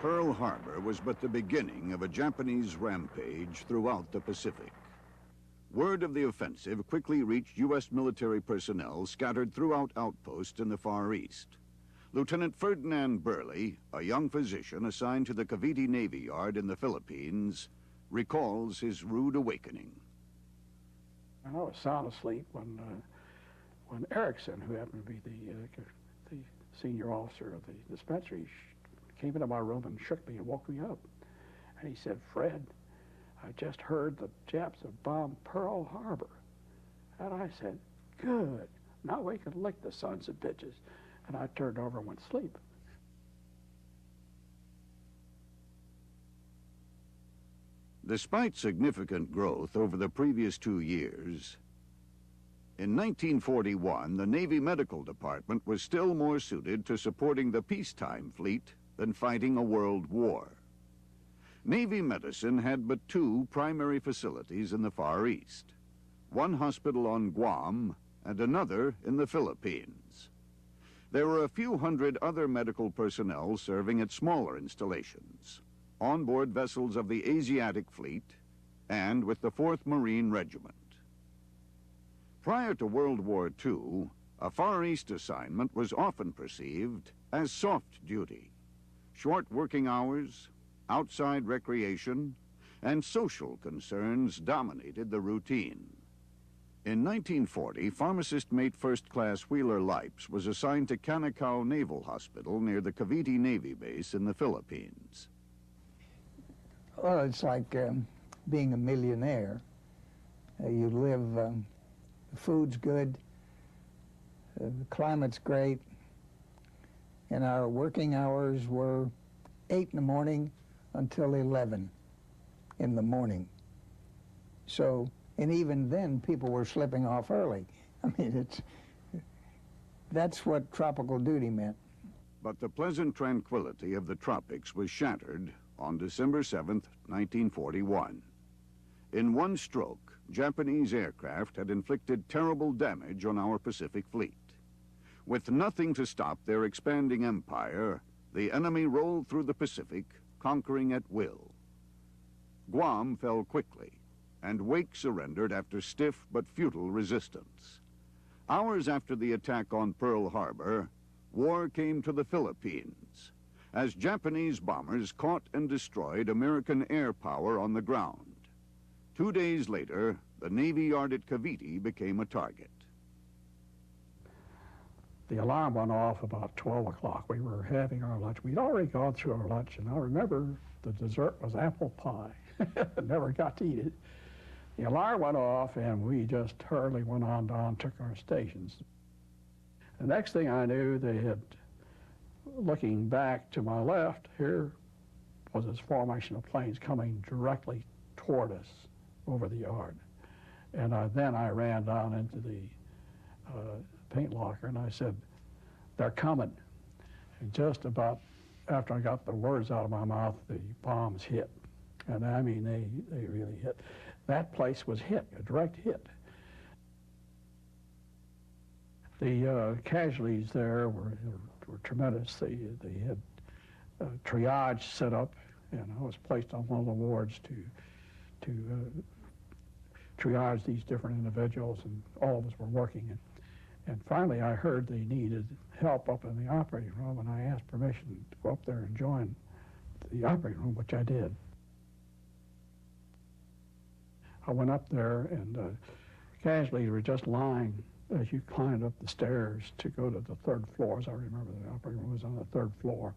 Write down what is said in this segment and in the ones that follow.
Pearl Harbor was but the beginning of a Japanese rampage throughout the Pacific. Word of the offensive quickly reached U.S. military personnel scattered throughout outposts in the Far East. Lieutenant Ferdinand Burley, a young physician assigned to the Cavite Navy Yard in the Philippines, recalls his rude awakening. I was sound asleep when Erickson, who happened to be the senior officer of the dispensary, came into my room and shook me and woke me up. And he said, "Fred, I just heard the Japs have bombed Pearl Harbor." And I said, "Good. Now we can lick the sons of bitches." And I turned over and went to sleep. Despite significant growth over the previous 2 years, in 1941, the Navy Medical Department was still more suited to supporting the peacetime fleet than fighting a world war. Navy medicine had but 2 primary facilities in the Far East, one hospital on Guam and another in the Philippines. There were a few hundred other medical personnel serving at smaller installations, on-board vessels of the Asiatic Fleet, and with the 4th Marine Regiment. Prior to World War II, a Far East assignment was often perceived as soft duty. Short working hours, outside recreation, and social concerns dominated the routine. In 1940, pharmacist mate First Class Wheeler Lipes was assigned to Canacao Naval Hospital near the Cavite Navy Base in the Philippines. Well, it's like being a millionaire. You live, the food's good, the climate's great, and our working hours were 8 in the morning until 11 in the morning. So, and even then, people were slipping off early. I mean, that's what tropical duty meant. But the pleasant tranquility of the tropics was shattered on December 7th, 1941. In one stroke, Japanese aircraft had inflicted terrible damage on our Pacific fleet. With nothing to stop their expanding empire, the enemy rolled through the Pacific, conquering at will. Guam fell quickly, and Wake surrendered after stiff but futile resistance. Hours after the attack on Pearl Harbor, war came to the Philippines, as Japanese bombers caught and destroyed American air power on the ground. 2 days later, the Navy Yard at Cavite became a target. The alarm went off about 12 o'clock. We were having our lunch. We'd already gone through our lunch, and I remember the dessert was apple pie. Never got to eat it. The alarm went off, and we just hurriedly went on down, took our stations. The next thing I knew, they had, looking back to my left, here was this formation of planes coming directly toward us over the yard. And then I ran down into the paint locker, and I said, "They're coming." And just about after I got the words out of my mouth, the bombs hit. And I mean, they really hit. That place was hit, a direct hit. The casualties there were tremendous. They had triage set up, and I was placed on one of the wards to triage these different individuals, and all of us were working. And finally, I heard they needed help up in the operating room, and I asked permission to go up there and join the operating room, which I did. I went up there, and casualties were just lying as you climbed up the stairs to go to the 3rd floor. As I remember, the operating room was on the 3rd floor,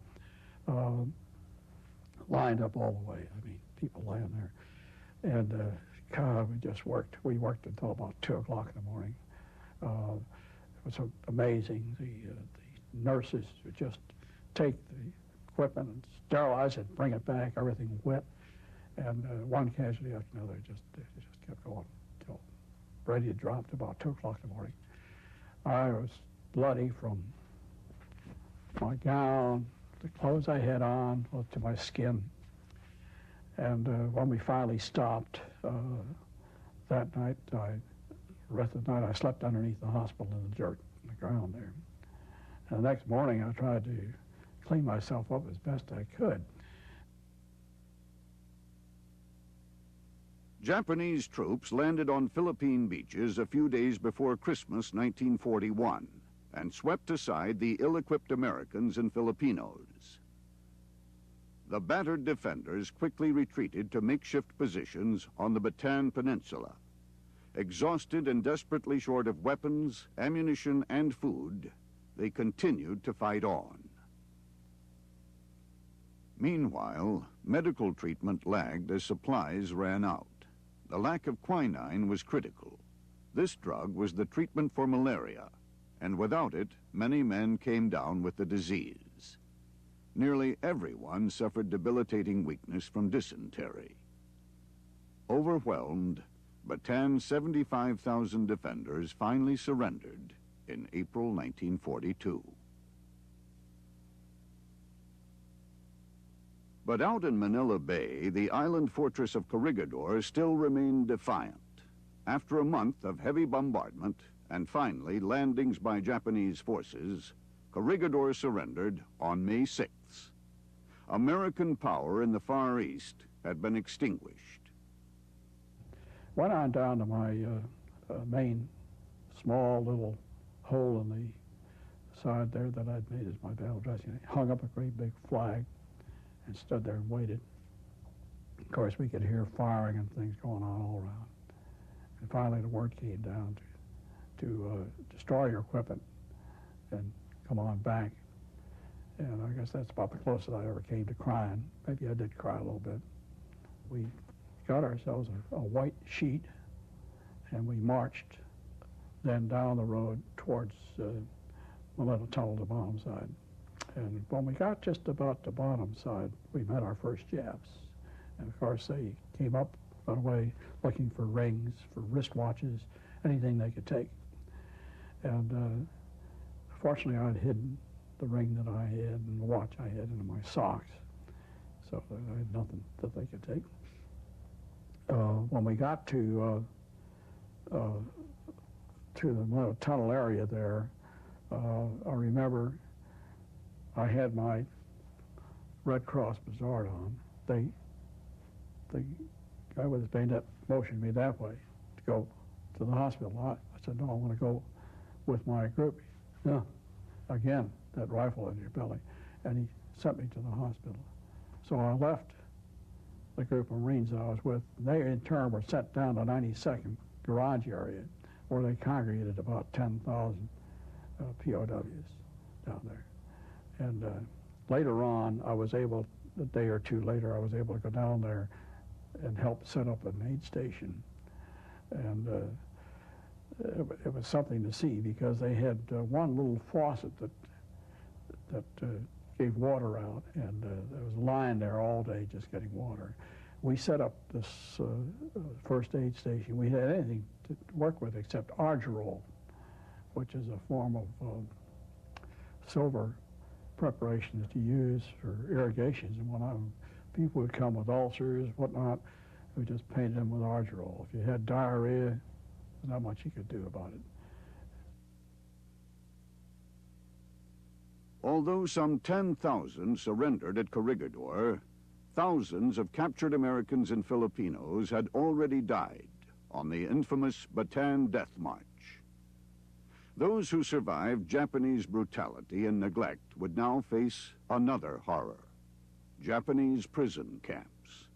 lined up all the way. I mean, people laying there. And God, we worked until about 2 o'clock in the morning. It was amazing. The nurses would just take the equipment and sterilize it, bring it back, everything wet. And one casualty after another, they just kept going until ready to drop to about 2 o'clock in the morning. I was bloody from my gown, the clothes I had on, to my skin. And when we finally stopped that night, the rest of the night I slept underneath the hospital in the dirt, in the ground there. And the next morning I tried to clean myself up as best I could. Japanese troops landed on Philippine beaches a few days before Christmas 1941 and swept aside the ill-equipped Americans and Filipinos. The battered defenders quickly retreated to makeshift positions on the Bataan Peninsula. Exhausted and desperately short of weapons, ammunition, and food, they continued to fight on. Meanwhile, medical treatment lagged as supplies ran out. The lack of quinine was critical. This drug was the treatment for malaria, and without it, many men came down with the disease. Nearly everyone suffered debilitating weakness from dysentery. Overwhelmed, Bataan's 75,000 defenders finally surrendered in April 1942. But out in Manila Bay, the island fortress of Corregidor still remained defiant. After a month of heavy bombardment and finally landings by Japanese forces, Corregidor surrendered on May 6th. American power in the Far East had been extinguished. Went on down to my main small little hole in the side there that I'd made as my battle dressing. I hung up a great big flag and stood there and waited. Of course, we could hear firing and things going on all around. And finally, the word came down to destroy your equipment and come on back. And I guess that's about the closest I ever came to crying. Maybe I did cry a little bit. We got ourselves a white sheet, and we marched then down the road towards the little tunnel to the bottom side. And when we got just about the bottom side, we met our first Japs. And of course, they came up right away looking for rings, for wristwatches, anything they could take. And fortunately, I'd hidden the ring that I had and the watch I had in my socks, so I had nothing that they could take. When we got to the tunnel area there, I remember I had my Red Cross Bazaar on. The guy with his bayonet motioned me that way to go to the hospital. I said, no, I want to go with my group. No, again, that rifle in your belly. And he sent me to the hospital. So I left the group of Marines I was with. They, in turn, were sent down to 92nd Garage area, where they congregated about 10,000 POWs down there. And later on, I was able, a day or two later, I was able to go down there and help set up an aid station. And it was something to see, because they had one little faucet that gave water out, and there was a line there all day just getting water. We set up this first aid station. We had anything to work with except arginol, which is a form of silver preparation that you use for irrigations. And when people would come with ulcers, whatnot, we just painted them with arginol. If you had diarrhea, there's not much you could do about it. Although some 10,000 surrendered at Corregidor, thousands of captured Americans and Filipinos had already died on the infamous Bataan Death March. Those who survived Japanese brutality and neglect would now face another horror: Japanese prison camps.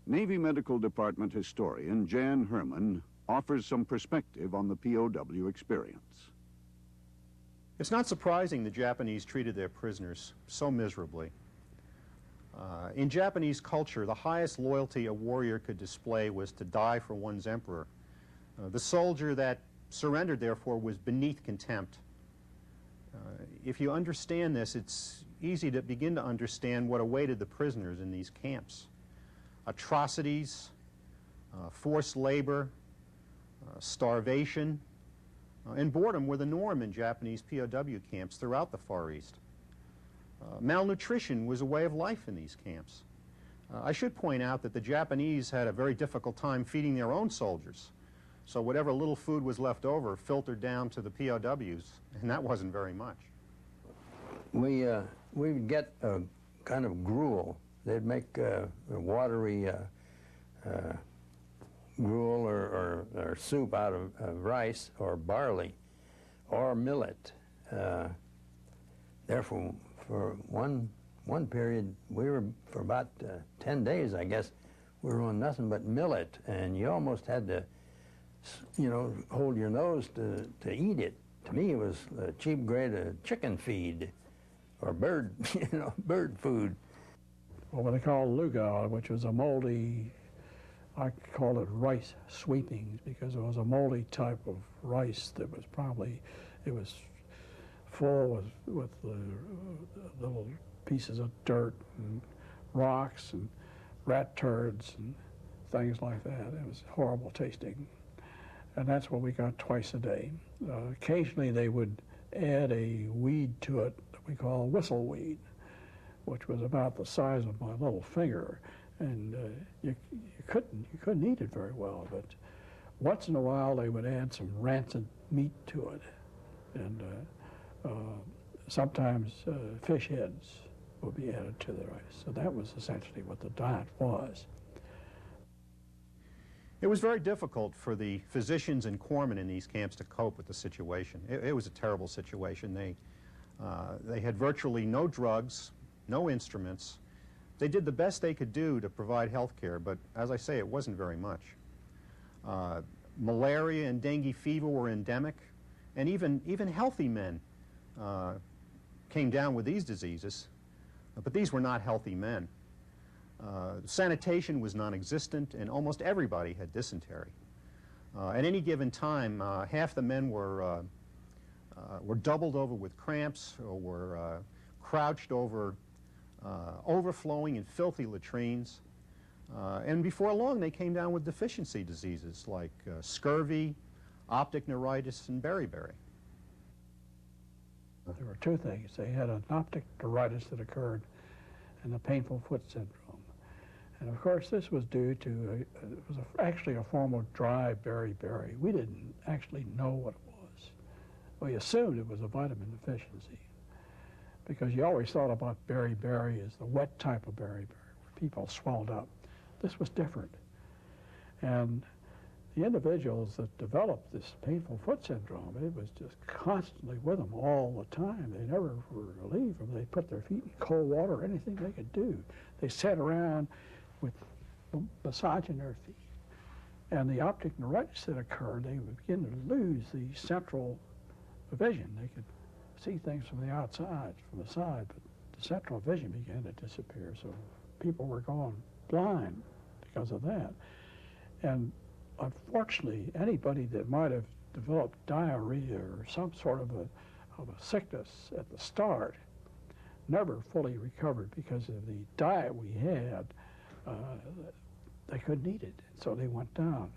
Navy Medical Department historian Jan Herman offers some perspective on the POW experience. It's not surprising the Japanese treated their prisoners so miserably. In Japanese culture, the highest loyalty a warrior could display was to die for one's emperor. The soldier that surrendered, therefore, was beneath contempt. If you understand this, it's easy to begin to understand what awaited the prisoners in these camps. Atrocities, forced labor, starvation, and boredom were the norm in Japanese POW camps throughout the Far East. Malnutrition was a way of life in these camps. I should point out that the Japanese had a very difficult time feeding their own soldiers. So whatever little food was left over filtered down to the POWs, and that wasn't very much. We would get a kind of gruel. They'd make a watery gruel or soup out of rice or barley or millet. Therefore, for one period, we were, for about 10 days, I guess, we were on nothing but millet, and you almost had to, you know, hold your nose to eat it. To me, it was a cheap grade of chicken feed or bird, you know, bird food. What they call lugal, which was a moldy, I call it rice sweepings, because it was a moldy type of rice that was probably, it was full with little pieces of dirt and rocks and rat turds and things like that. It was horrible tasting. And that's what we got twice a day. Occasionally they would add a weed to it that we call whistleweed, which was about the size of my little finger. And you couldn't eat it very well, but once in a while they would add some rancid meat to it. And sometimes fish heads would be added to the rice. So that was essentially what the diet was. It was very difficult for the physicians and corpsmen in these camps to cope with the situation. It was a terrible situation. They had virtually no drugs, no instruments. They did the best they could do to provide health care, but as I say, it wasn't very much. Malaria and dengue fever were endemic, and even healthy men came down with these diseases, but these were not healthy men. Sanitation was non-existent, and almost everybody had dysentery. At any given time, half the men were doubled over with cramps, or were crouched over overflowing and filthy latrines. And before long, they came down with deficiency diseases like scurvy, optic neuritis, and beriberi. There were two things. They had an optic neuritis that occurred and a painful foot syndrome. And of course, this was due to, it was actually a form of dry beriberi. We didn't actually know what it was. We assumed it was a vitamin deficiency, because you always thought about beriberi as the wet type of beriberi, where people swelled up. This was different. And the individuals that developed this painful foot syndrome, it was just constantly with them all the time. They never were relieved from it. They put their feet in cold water, anything they could do. They sat around with massaging their feet. And the optic neuritis that occurred, they would begin to lose the central vision. They could see things from the outside, from the side, but the central vision began to disappear. So people were going blind because of that. And unfortunately, anybody that might have developed diarrhea or some sort of a sickness at the start never fully recovered, because of the diet we had. They couldn't eat it, so they went down.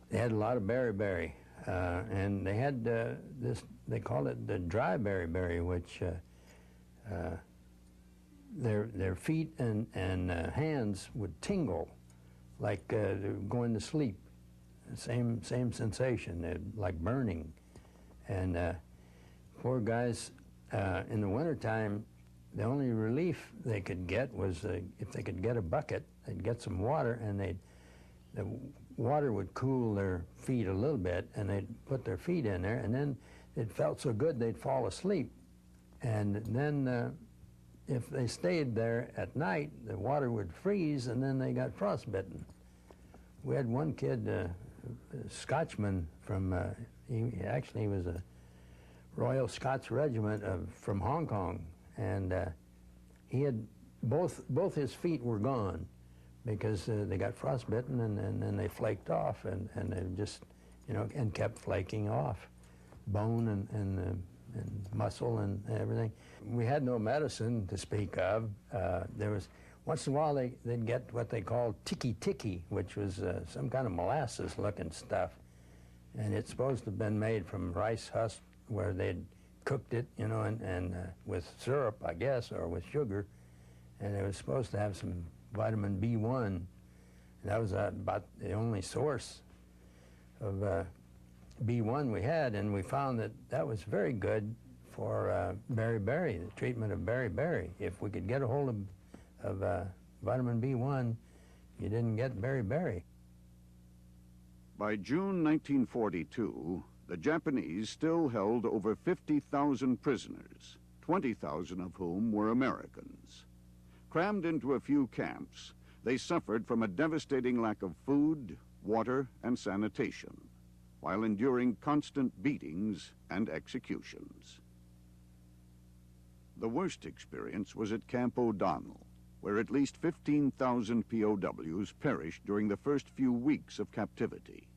They had a lot of beriberi, and they had this, they called it the dry beriberi, which their feet and hands would tingle like they were going to sleep. Same sensation, like burning. And poor guys, in the wintertime, the only relief they could get was if they could get a bucket, they'd get some water, and the water would cool their feet a little bit, and they'd put their feet in there, and then it felt so good they'd fall asleep. And then if they stayed there at night, the water would freeze, and then they got frostbitten. We had one kid, a Scotchman from, he was a Royal Scots Regiment from Hong Kong, and he had both his feet were gone because they got frostbitten, and then they flaked off, and they just, and kept flaking off, bone and muscle and everything. We had no medicine to speak of. There was, once in a while they'd get what they called tiki, which was some kind of molasses-looking stuff, and it's supposed to have been made from rice husk, where they'd cooked it, and with syrup, I guess, or with sugar, and it was supposed to have some vitamin B1. And that was about the only source of B1 we had, and we found that was very good for beriberi, the treatment of beriberi. If we could get a hold of vitamin B1, you didn't get beriberi. By June 1942, the Japanese still held over 50,000 prisoners, 20,000 of whom were Americans. Crammed into a few camps, they suffered from a devastating lack of food, water, and sanitation, while enduring constant beatings and executions. The worst experience was at Camp O'Donnell, where at least 15,000 POWs perished during the first few weeks of captivity.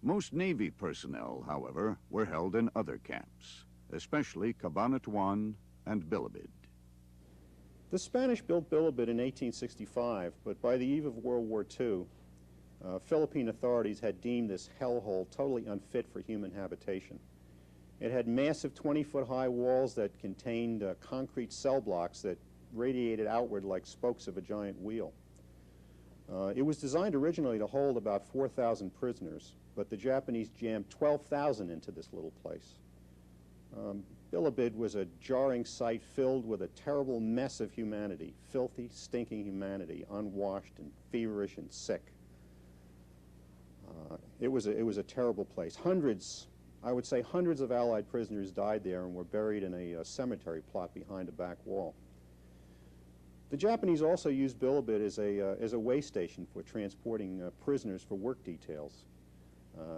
Most Navy personnel, however, were held in other camps, especially Cabanatuan and Bilibid. The Spanish built Bilibid in 1865, but by the eve of World War II, Philippine authorities had deemed this hellhole totally unfit for human habitation. It had massive 20-foot-high walls that contained concrete cell blocks that radiated outward like spokes of a giant wheel. It was designed originally to hold about 4,000 prisoners, but the Japanese jammed 12,000 into this little place. Bilibid was a jarring sight filled with a terrible mess of humanity, filthy, stinking humanity, unwashed and feverish and sick. It was a terrible place. I would say hundreds of Allied prisoners died there and were buried in a cemetery plot behind a back wall. The Japanese also used Bilibid as a way station for transporting prisoners for work details.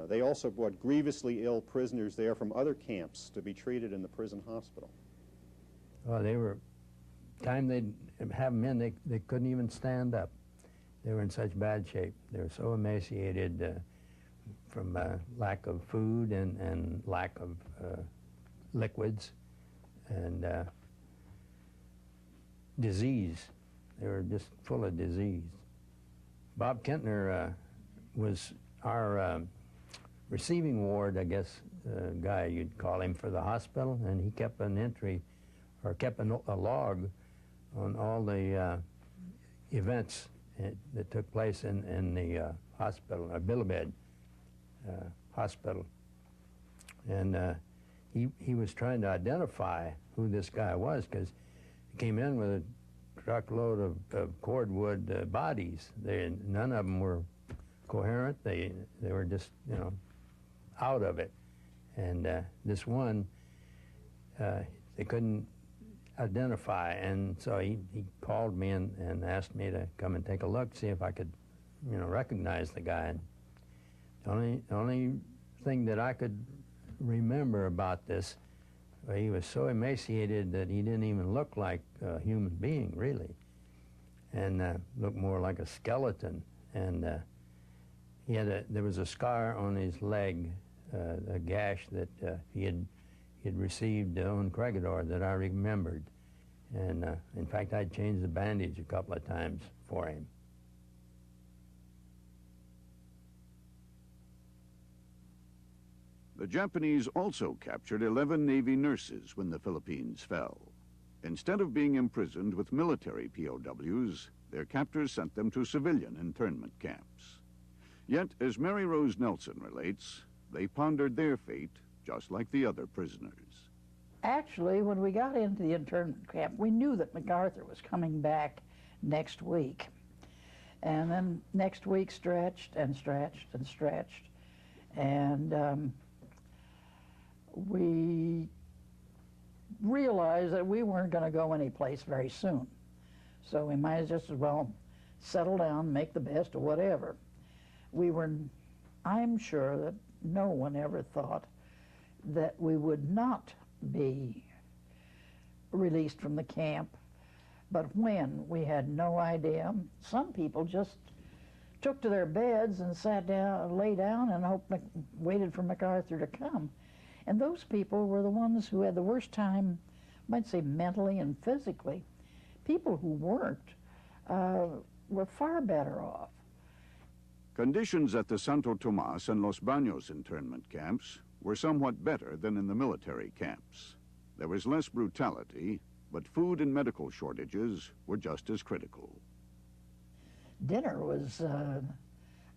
They also brought grievously ill prisoners there from other camps to be treated in the prison hospital. Well, time they'd have them in, they couldn't even stand up. They were in such bad shape. They were so emaciated from lack of food and lack of liquids and disease. They were just full of disease. Bob Kentner was our receiving ward, I guess, guy you'd call him, for the hospital, and he kept an entry, or kept a log on all the events that took place in the hospital, Bilibid hospital. And he was trying to identify who this guy was, because he came in with a truckload of cordwood bodies. None of them were coherent. They were just, out of it. And this one, they couldn't identify, and so he called me and asked me to come and take a look, see if I could, recognize the guy. And the only thing that I could remember about this, he was so emaciated that he didn't even look like a human being, really, and looked more like a skeleton. And there was a scar on his leg, a gash that he had received on Corregidor that I remembered. And in fact, I'd changed the bandage a couple of times for him. The Japanese also captured 11 Navy nurses when the Philippines fell. Instead of being imprisoned with military POWs, their captors sent them to civilian internment camps. Yet, as Mary Rose Nelson relates, they pondered their fate just like the other prisoners. Actually, when we got into the internment camp, we knew that MacArthur was coming back next week. And then next week stretched and stretched and stretched. And we realized that we weren't going to go anyplace very soon. So we might just as well settle down, make the best of whatever. I'm sure that no one ever thought that we would not be released from the camp. But when, we had no idea. Some people just took to their beds and sat down, lay down, and waited for MacArthur to come. And those people were the ones who had the worst time, I might say mentally and physically. People who worked were far better off. Conditions at the Santo Tomas and Los Baños internment camps were somewhat better than in the military camps. There was less brutality, but food and medical shortages were just as critical. Dinner was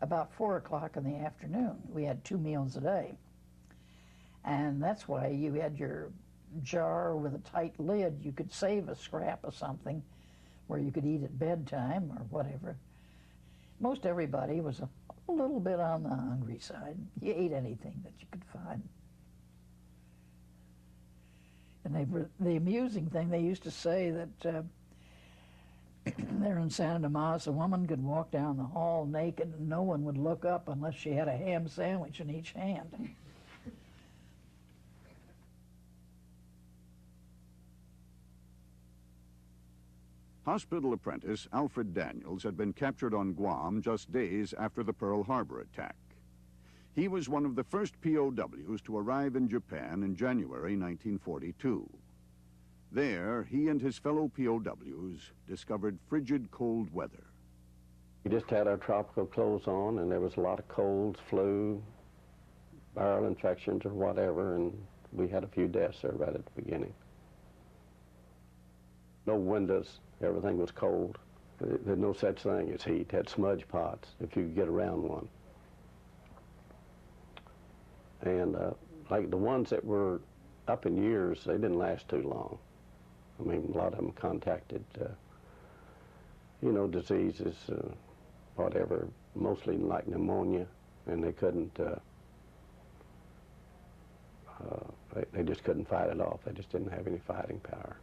about 4 o'clock in the afternoon. We had 2 meals a day. And that's why you had your jar with a tight lid. You could save a scrap of something where you could eat at bedtime or whatever. Most everybody was A little bit on the hungry side. You ate anything that you could find. And the amusing thing, they used to say that there in Santa Tomas, a woman could walk down the hall naked and no one would look up unless she had a ham sandwich in each hand. Hospital apprentice Alfred Daniels had been captured on Guam just days after the Pearl Harbor attack. He was one of the first POWs to arrive in Japan in January 1942. There, he and his fellow POWs discovered frigid cold weather. We just had our tropical clothes on, and there was a lot of colds, flu, viral infections or whatever, and we had a few deaths there right at the beginning. No windows, everything was cold. There's no such thing as heat. Had smudge pots if you could get around one. And like the ones that were up in years, they didn't last too long. I mean, a lot of them contacted, you know, diseases, whatever, mostly like pneumonia, and they couldn't, they just couldn't fight it off. They just didn't have any fighting power.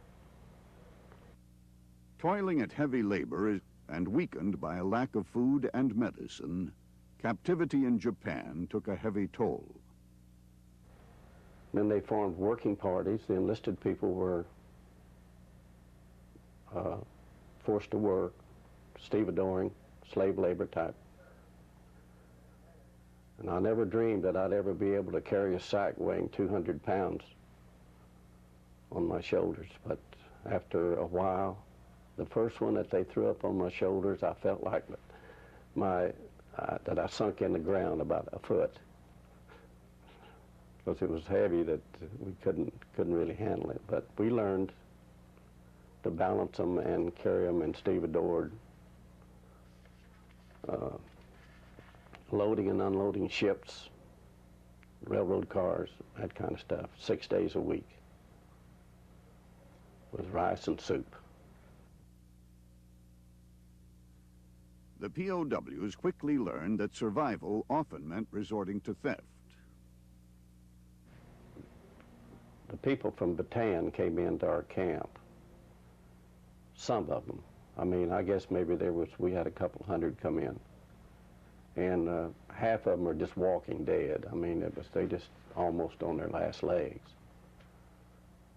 Toiling at heavy labor and weakened by a lack of food and medicine, captivity in Japan took a heavy toll. Then they formed working parties. The enlisted people were forced to work, stevedoring, slave labor type. And I never dreamed that I'd ever be able to carry a sack weighing 200 pounds on my shoulders. But after a while, the first one that they threw up on my shoulders, I felt like that I sunk in the ground about a foot, because it was heavy that we couldn't really handle it. But we learned to balance them and carry them in stevedored, loading and unloading ships, railroad cars, that kind of stuff, 6 days a week with rice and soup. The POWs quickly learned that survival often meant resorting to theft. The people from Bataan came into our camp, some of them. I mean, I guess maybe we had a couple hundred come in. And half of them are just walking dead. I mean, they just almost on their last legs.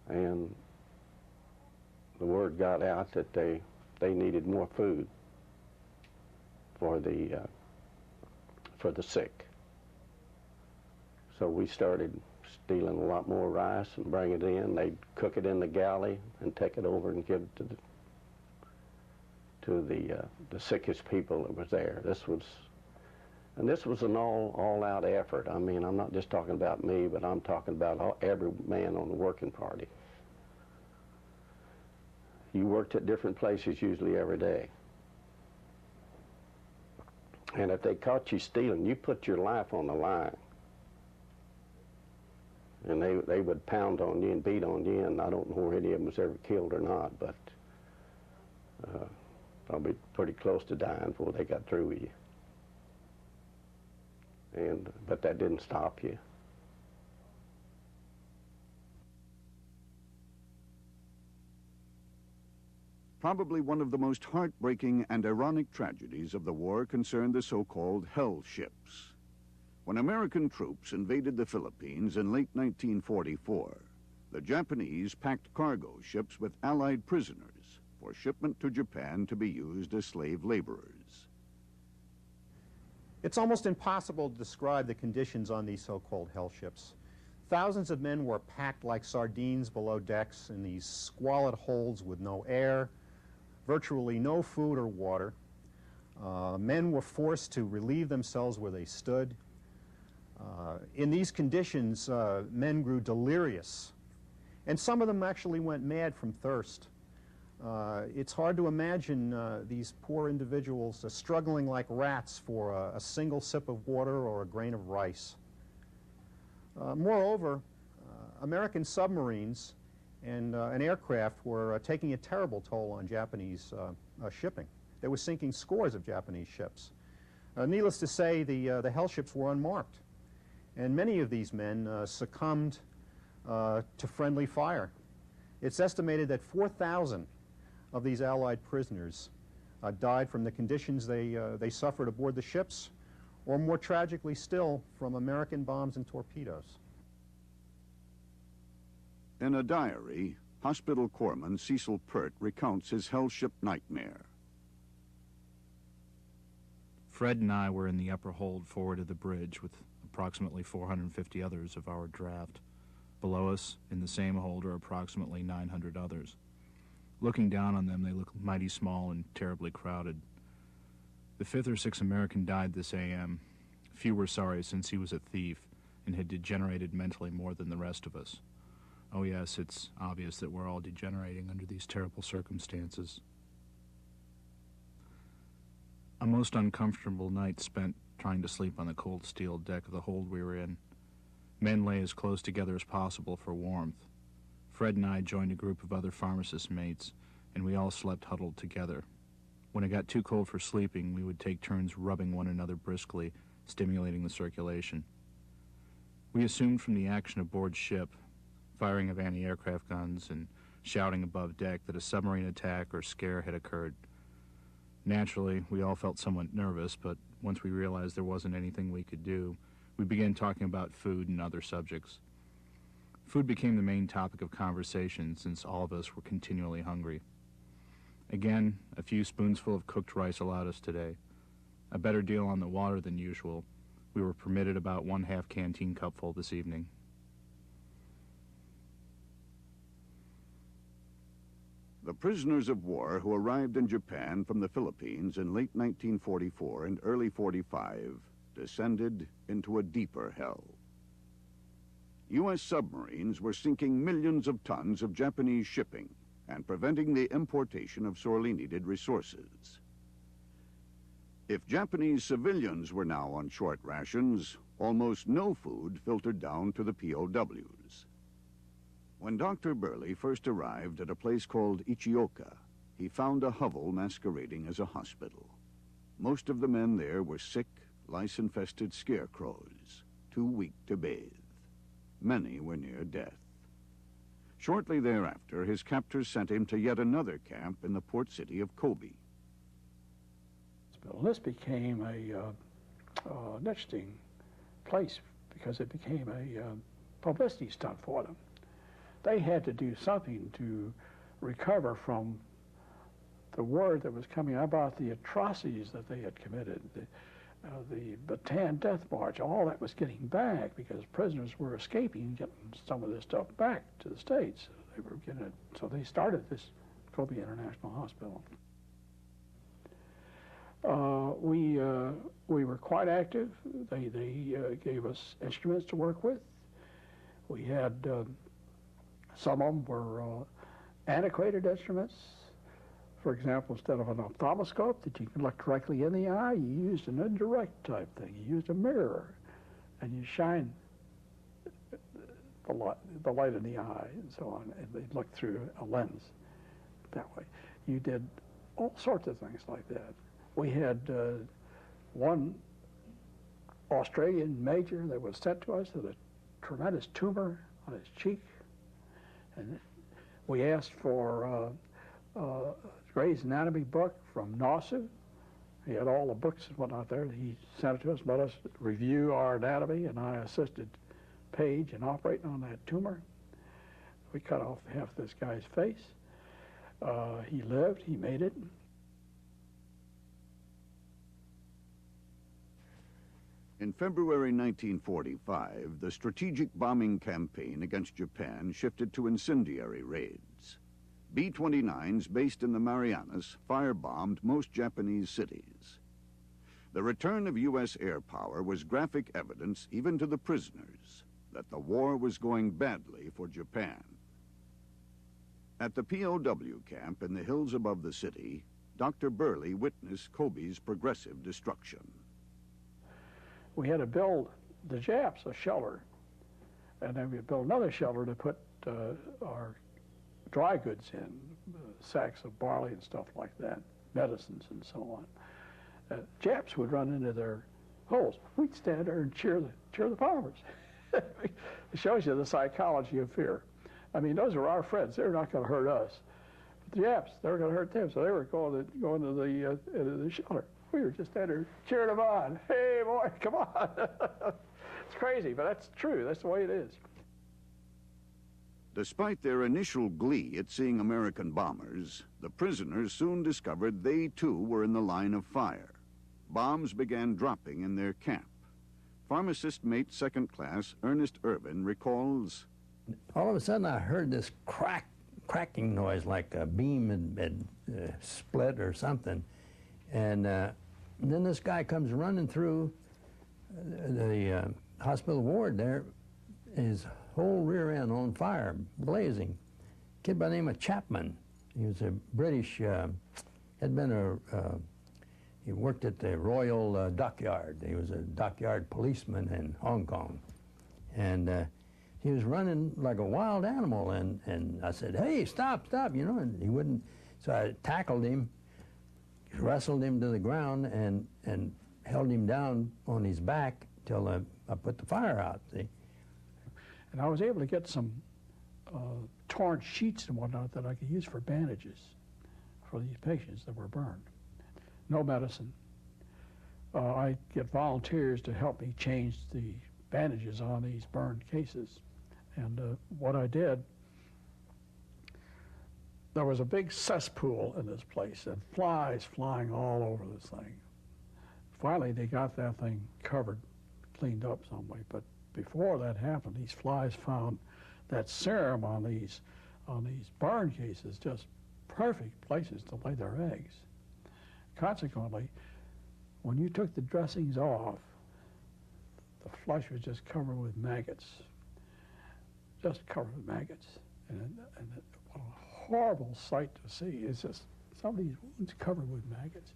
And the word got out that they needed more food for the sick. So we started stealing a lot more rice and bring it in. They'd cook it in the galley and take it over and give it to the sickest people that was there. This was an all-out effort. I mean, I'm not just talking about me, but I'm talking about every man on the working party. You worked at different places usually every day. And if they caught you stealing, you put your life on the line. And they would pound on you and beat on you, and I don't know where any of them was ever killed or not, but probably pretty close to dying before they got through with you. But that didn't stop you. Probably one of the most heartbreaking and ironic tragedies of the war concerned the so-called hell ships. When American troops invaded the Philippines in late 1944, the Japanese packed cargo ships with Allied prisoners for shipment to Japan to be used as slave laborers. It's almost impossible to describe the conditions on these so-called hell ships. Thousands of men were packed like sardines below decks in these squalid holds with no air, virtually no food or water. Men were forced to relieve themselves where they stood. In these conditions, men grew delirious, and some of them actually went mad from thirst. It's hard to imagine these poor individuals struggling like rats for a single sip of water or a grain of rice. Moreover, American submarines and aircraft were taking a terrible toll on Japanese shipping. They were sinking scores of Japanese ships. Needless to say, the hell ships were unmarked, and many of these men succumbed to friendly fire. It's estimated that 4,000 of these Allied prisoners died from the conditions they suffered aboard the ships, or more tragically still, from American bombs and torpedoes. In a diary, hospital corpsman Cecil Pert recounts his hell ship nightmare. Fred and I were in the upper hold forward of the bridge with approximately 450 others of our draft. Below us, in the same hold, are approximately 900 others. Looking down on them, they look mighty small and terribly crowded. The 5th or 6th American died this AM. Few were sorry, since he was a thief and had degenerated mentally more than the rest of us. Oh yes, it's obvious that we're all degenerating under these terrible circumstances. A most uncomfortable night spent trying to sleep on the cold steel deck of the hold we were in. Men lay as close together as possible for warmth. Fred and I joined a group of other pharmacist mates, and we all slept huddled together. When it got too cold for sleeping, we would take turns rubbing one another briskly, stimulating the circulation. We assumed from the action aboard ship, firing of anti-aircraft guns and shouting above deck, that a submarine attack or scare had occurred. Naturally, we all felt somewhat nervous, but once we realized there wasn't anything we could do, we began talking about food and other subjects. Food became the main topic of conversation, since all of us were continually hungry. Again, a few spoonsful of cooked rice allowed us today. A better deal on the water than usual. We were permitted about 1/2 canteen cupful this evening. The prisoners of war who arrived in Japan from the Philippines in late 1944 and early 45 descended into a deeper hell. U.S. submarines were sinking millions of tons of Japanese shipping and preventing the importation of sorely needed resources. If Japanese civilians were now on short rations, almost no food filtered down to the POWs. When Dr. Burley first arrived at a place called Ichioka, he found a hovel masquerading as a hospital. Most of the men there were sick, lice-infested scarecrows, too weak to bathe. Many were near death. Shortly thereafter, his captors sent him to yet another camp in the port city of Kobe. This became an interesting place because it became a publicity stunt for them. They had to do something to recover from the word that was coming about the atrocities that they had committed. The Bataan Death March, all that was getting back because prisoners were escaping, getting some of this stuff back to the States. They were getting it, so they started this Kobe International Hospital. We were quite active. They gave us instruments to work with. We had some of them were antiquated instruments. For example, instead of an ophthalmoscope that you can look directly in the eye, you used an indirect type thing. You used a mirror, and you shine the light in the eye and so on, and they'd look through a lens that way. You did all sorts of things like that. We had one Australian major that was sent to us with a tremendous tumor on his cheek, and we asked for Gray's Anatomy book from Nasu. He had all the books and whatnot there. He sent it to us, let us review our anatomy, and I assisted Page in operating on that tumor. We cut off half this guy's face. He lived, he made it. In February 1945, the strategic bombing campaign against Japan shifted to incendiary raids. B-29s based in the Marianas firebombed most Japanese cities. The return of U.S. air power was graphic evidence, even to the prisoners, that the war was going badly for Japan. At the POW camp in the hills above the city, Dr. Burley witnessed Kobe's progressive destruction. We had to build the Japs a shelter, and then we'd build another shelter to put our dry goods in, sacks of barley and stuff like that, medicines and so on. Japs would run into their holes. We'd stand there and cheer the bombers. It shows you the psychology of fear. I mean, those are our friends. They're not going to hurt us. But the Japs, they were going to hurt them, so they were going to the shelter. We were just standing there cheering them on. Hey, boy, come on. It's crazy, but that's true. That's the way it is. Despite their initial glee at seeing American bombers, the prisoners soon discovered they too were in the line of fire. Bombs began dropping in their camp. Pharmacist mate second class Ernest Irvin recalls, all of a sudden I heard this cracking noise like a beam had split or something. And then this guy comes running through the hospital ward there, his whole rear end on fire, blazing. Kid by the name of Chapman. He was a British, he worked at the Royal Dockyard. He was a dockyard policeman in Hong Kong. And he was running like a wild animal, and I said, hey, stop, you know, and he wouldn't. So I tackled him, wrestled him to the ground, and held him down on his back till I put the fire out, see. And I was able to get some torn sheets and whatnot that I could use for bandages for these patients that were burned. No medicine. I get volunteers to help me change the bandages on these burned cases. And what I did, there was a big cesspool in this place and flies flying all over this thing. Finally, they got that thing covered, cleaned up some way. But before that happened, these flies found that serum on these burn cases, just perfect places to lay their eggs. Consequently, when you took the dressings off, the flesh was just covered with maggots, just covered with maggots. And what a horrible sight to see. It's just some of these wounds covered with maggots.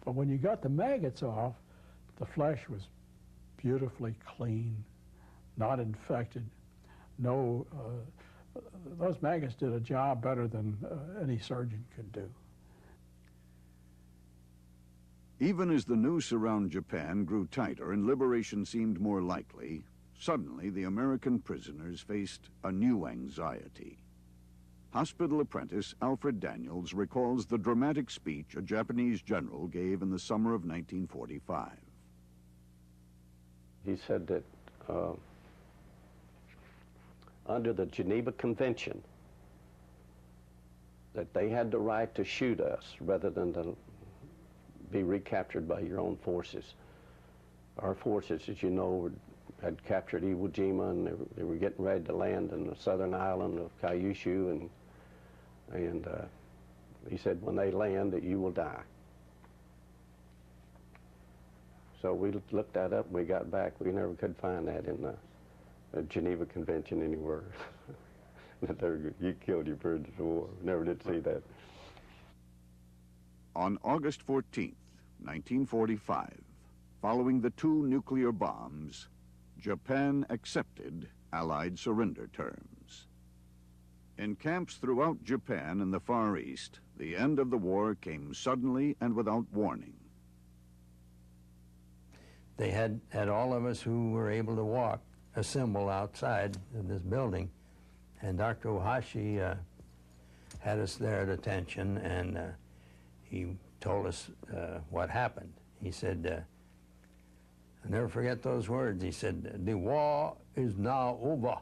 But when you got the maggots off, the flesh was beautifully clean, not infected. No, those maggots did a job better than any surgeon could do. even as the noose around Japan grew tighter and liberation seemed more likely, suddenly the American prisoners faced a new anxiety. Hospital apprentice Alfred Daniels recalls the dramatic speech a Japanese general gave in the summer of 1945. He said that under the Geneva Convention, that they had the right to shoot us rather than to be recaptured by your own forces. Our forces, as you know, had captured Iwo Jima, and they were getting ready to land in the southern island of Kyushu, and he said, when they land, that you will die. So we looked that up, and we got back. We never could find that in the Geneva Convention anywhere. That you killed your prisoners of war. Never did see that. On August 14th, 1945, following the 2 nuclear bombs, Japan accepted Allied surrender terms. In camps throughout Japan and the Far East, the end of the war came suddenly and without warning. They had all of us who were able to walk assemble outside of this building, and Dr. Ohashi had us there at attention, and he told us what happened. He said, I'll never forget those words. He said, the war is now over.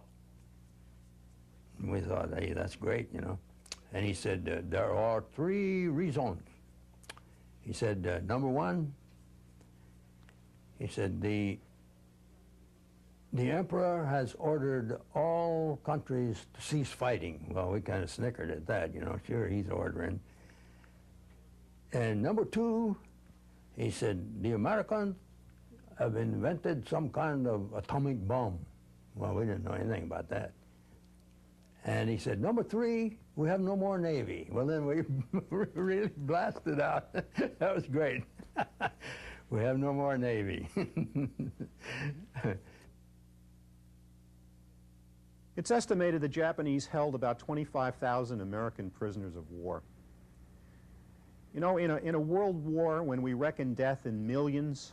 And we thought, hey, that's great, you know. And he said, there are 3 reasons. He said, number 1, he said, the emperor has ordered all countries to cease fighting. Well, we kind of snickered at that, you know, sure, he's ordering. And number 2, he said, the Americans have invented some kind of atomic bomb. Well, we didn't know anything about that. And he said, number 3, we have no more Navy. Well, then we really blasted out. That was great. We have no more Navy. It's estimated the Japanese held about 25,000 American prisoners of war. You know, in a world war when we reckon death in millions,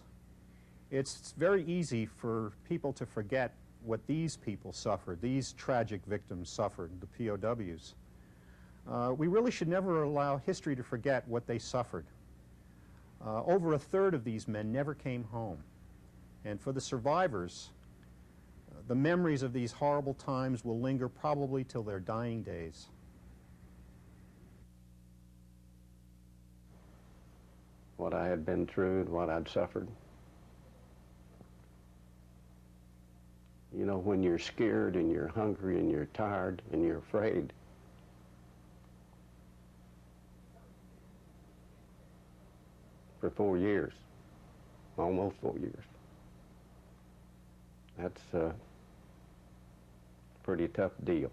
it's very easy for people to forget what these people suffered, these tragic victims suffered, the POWs. We really should never allow history to forget what they suffered. Over a third of these men never came home. And for the survivors, the memories of these horrible times will linger probably till their dying days. What I had been through and what I'd suffered. You know, when you're scared and you're hungry and you're tired and you're afraid, for 4 years, almost 4 years. That's a pretty tough deal.